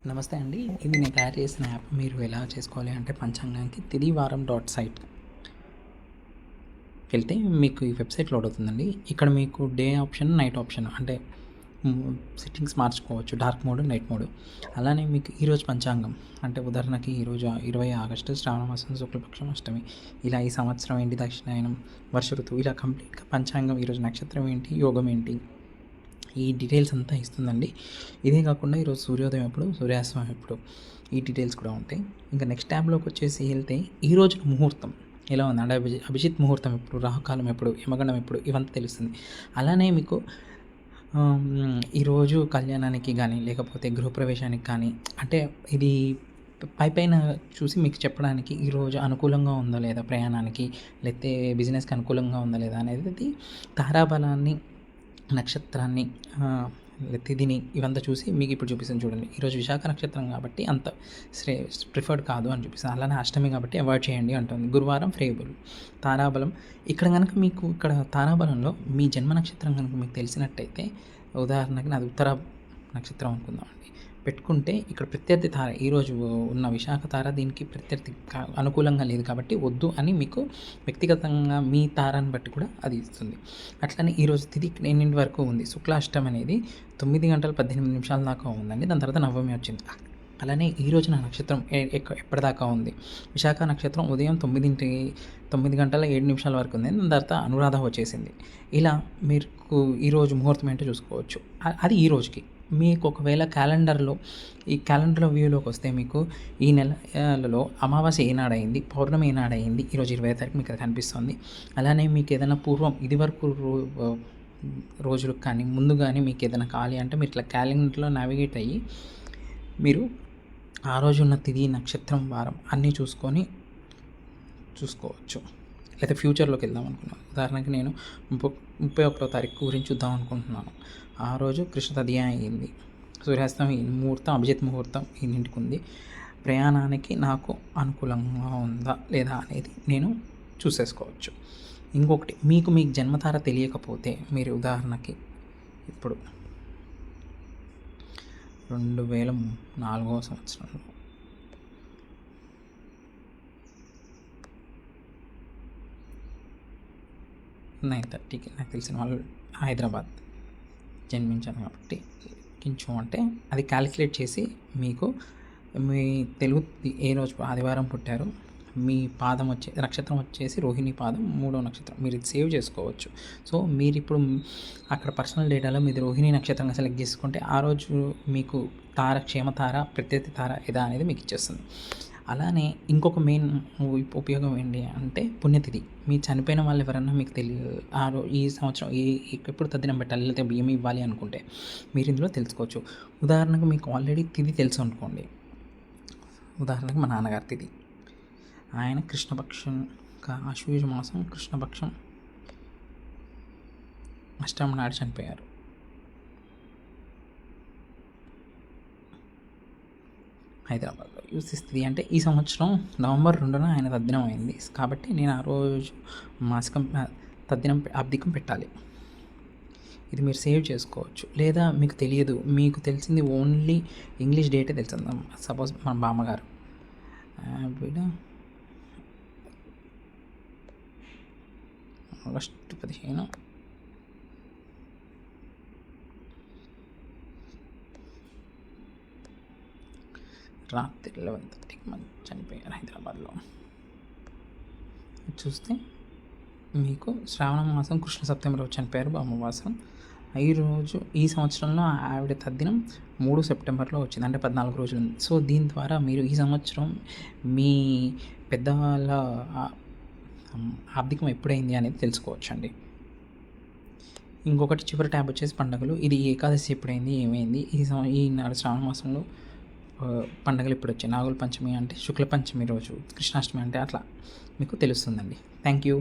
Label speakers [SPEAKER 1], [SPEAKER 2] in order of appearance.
[SPEAKER 1] నమస్తే అండి. ఇది నేను తయారు చేసిన యాప్. మీరు ఎలా చేసుకోవాలి అంటే పంచాంగానికి తిదివారం సైట్‌కెళ్తే మీకు ఈ వెబ్‌సైట్ లోడ్ అవుతుందండి. ఇక్కడ మీకు డే ఆప్షన్, నైట్ ఆప్షన్ అంటే సెట్టింగ్స్ మార్చుకోవచ్చు. Dark mode, night mode. అలానే మీకు ఈరోజు పంచాంగం అంటే ఉదాహరణకి ఈరోజు 20 ఆగస్టు శ్రావణ మాసం శుక్లపక్షం అష్టమి. ఇలా ఈ సంవత్సరం ఏంటి, దక్షిణాయనం, వర్ష ఋతువు, ఇలా కంప్లీట్‌గా పంచాంగం ఈరోజు నక్షత్రం ఏంటి, యోగం ఏంటి, ఈ డీటెయిల్స్ అంతా ఇస్తుందండి. ఇదే కాకుండా ఈరోజు సూర్యోదయం ఎప్పుడు, సూర్యాస్తమయం ఎప్పుడు, ఈ డీటెయిల్స్ కూడా ఉంటాయి. ఇంకా నెక్స్ట్ ట్యాబ్లోకి వచ్చేసి వెళ్తే ఈరోజు ముహూర్తం ఎలా ఉంది అంటే అభిజిత్ ముహూర్తం ఎప్పుడు, రాహుకాలం ఎప్పుడు, యమగండం ఎప్పుడు, ఇవంతా తెలుస్తుంది. అలానే మీకు ఈరోజు కళ్యాణానికి కానీ లేకపోతే గృహప్రవేశానికి కానీ అంటే ఇది పైన చూసి మీకు చెప్పడానికి ఈరోజు అనుకూలంగా ఉందా లేదా ప్రయాణానికి, లేకపోతే బిజినెస్కి అనుకూలంగా ఉందా లేదా అనేది తారాబలాన్ని, నక్షత్రాన్ని, తిథిని ఇవంతా చూసి మీకు ఇప్పుడు చూపిస్తాను చూడండి. ఈరోజు విశాఖ నక్షత్రం కాబట్టి అంత ప్రిఫర్డ్ కాదు అని చూపిస్తాను. అలానే అష్టమి కాబట్టి అవాయిడ్ చేయండి అంటుంది. గురువారం ఫేవరబుల్. తారాబలం ఇక్కడ కనుక మీకు ఇక్కడ తారాబలంలో మీ జన్మ నక్షత్రం కనుక మీకు తెలిసినట్టయితే, ఉదాహరణకి నాది ఉత్తర నక్షత్రం అనుకుందామండి, పెట్టుకుంటే ఇక్కడ ప్రత్యర్థి తార ఈరోజు ఉన్న విశాఖ తార దీనికి ప్రత్యర్థి అనుకూలంగా లేదు కాబట్టి వద్దు అని మీకు వ్యక్తిగతంగా మీ తారాన్ని బట్టి కూడా అది ఇస్తుంది. అట్లనే ఈరోజు తిథి ఎన్నింటి వరకు ఉంది, శుక్లాష్టమి అనేది 9 గంటల 18 నిమిషాల దాకా ఉందండి. దాని తర్వాత నవమి వచ్చింది. అలానే ఈరోజు నా నక్షత్రం ఎప్పటిదాకా ఉంది, విశాఖ నక్షత్రం ఉదయం 9 గంటల 7 నిమిషాల వరకు ఉంది. దాని తర్వాత అనురాధ వచ్చేసింది. ఇలా మీకు ఈరోజు ముహూర్తం ఏంటో చూసుకోవచ్చు. అది ఈ రోజుకి. మీకు ఒకవేళ ఈ క్యాలెండర్లో వ్యూలోకి వస్తే మీకు ఈ నెలలో అమావాస్య ఏనాడైంది, పౌర్ణమి ఏనాడైంది, ఈరోజు 20వ తారీఖు మీకు అది కనిపిస్తుంది. అలానే మీకు ఏదైనా పూర్వం ఇదివరకు రోజులకు కానీ ముందు కానీ మీకు ఏదైనా కావాలి అంటే మీరు ఇట్లా క్యాలెండర్లో నావిగేట్ అయ్యి మీరు ఆ రోజు ఉన్న తిథి, నక్షత్రం, వారం అన్నీ చూసుకోవచ్చు. లేదా ఫ్యూచర్లోకి వెళ్దాం అనుకున్నాను. ఉదాహరణకి నేను 31వ తారీఖు గురించి చూద్దాం అనుకుంటున్నాను. ఆ రోజు కృష్ణ తదియ అయింది, సూర్యాస్తం ముహూర్తం, అభిజిత్ ముహూర్తం ఈయనింటికి ఉంది. ప్రయాణానికి నాకు అనుకూలంగా ఉందా లేదా అనేది నేను చూసేసుకోవచ్చు. ఇంకొకటి, మీకు జన్మతార తెలియకపోతే మీరు ఉదాహరణకి ఇప్పుడు 2004వ సంవత్సరంలో 9:30కి నాకు తెలిసిన వాళ్ళు హైదరాబాద్ జన్మించాను కాబట్టి కొంచెం అంటే అది క్యాలిక్యులేట్ చేసి మీకు మీ తెలుగు ఏ రోజు ఆదివారం పుట్టారు, మీ పాదం నక్షత్రం వచ్చేసి రోహిణి పాదం 3వ నక్షత్రం, మీరు ఇది సేవ్ చేసుకోవచ్చు. సో మీరు ఇప్పుడు అక్కడ పర్సనల్ డేటాలో మీది రోహిణి నక్షత్రంగా సెలెక్ట్ చేసుకుంటే ఆ రోజు మీకు తార, క్షేమతార, ప్రత్యర్థి తార ఇదా అనేది మీకు ఇచ్చేస్తుంది. అలానే ఇంకొక మెయిన్ ఉపయోగం ఏంటి అంటే పుణ్యతిథి. మీ చనిపోయిన వాళ్ళు ఎవరన్నా మీకు ఈ సంవత్సరం ఎప్పుడు తద్దినం పెట్టాలి, లేకపోతే బియ్యం ఇవ్వాలి అనుకుంటే మీరు ఇందులో తెలుసుకోవచ్చు. ఉదాహరణకు మీకు ఆల్రెడీ తిథి తెలుసు అనుకోండి. ఉదాహరణకు మా నాన్నగారి తిథి, ఆయన కృష్ణపక్షం ఆశ్వయుజ మాసం కృష్ణపక్షం అష్టమి నాడు చనిపోయారు. హైదరాబాద్లో యూసిస్తుంది. అంటే ఈ సంవత్సరం నవంబర్ 2న ఆయన తద్దినం అయింది కాబట్టి నేను ఆ రోజు మాసికం తద్దినం అబ్దికం పెట్టాలి. ఇది మీరు సేవ్ చేసుకోవచ్చు. లేదా మీకు తెలియదు, మీకు తెలిసింది ఓన్లీ ఇంగ్లీష్ డేటే తెలుసు. సపోజ్ మన బామ్మగారు ఆగస్టు 15 రాత్రి 11:30కి చనిపోయారు హైదరాబాద్లో. చూస్తే మీకు శ్రావణ మాసం కృష్ణ సప్తమి రోజు చనిపోయారు అమావాసం. ఈ సంవత్సరంలో ఆవిడ తద్దినం 3 సెప్టెంబర్లో వచ్చింది, అంటే 14 రోజులు ఉంది. సో దీని ద్వారా మీరు ఈ సంవత్సరం మీ పెద్దవాళ్ళ ఆబ్దికం ఎప్పుడైంది అనేది తెలుసుకోవచ్చండి. ఇంకొకటి చివరి ట్యాబ్ వచ్చేసి పండుగలు. ఇది ఏకాదశి ఎప్పుడైంది, ఏమైంది, ఈ శ్రావణ మాసంలో పండుగలు ఇప్పుడు వచ్చాయి. నాగుల పంచమి అంటే శుక్ల పంచమి రోజు, కృష్ణాష్టమి అంటే అట్లా మీకు తెలుస్తుందండి. Thank you.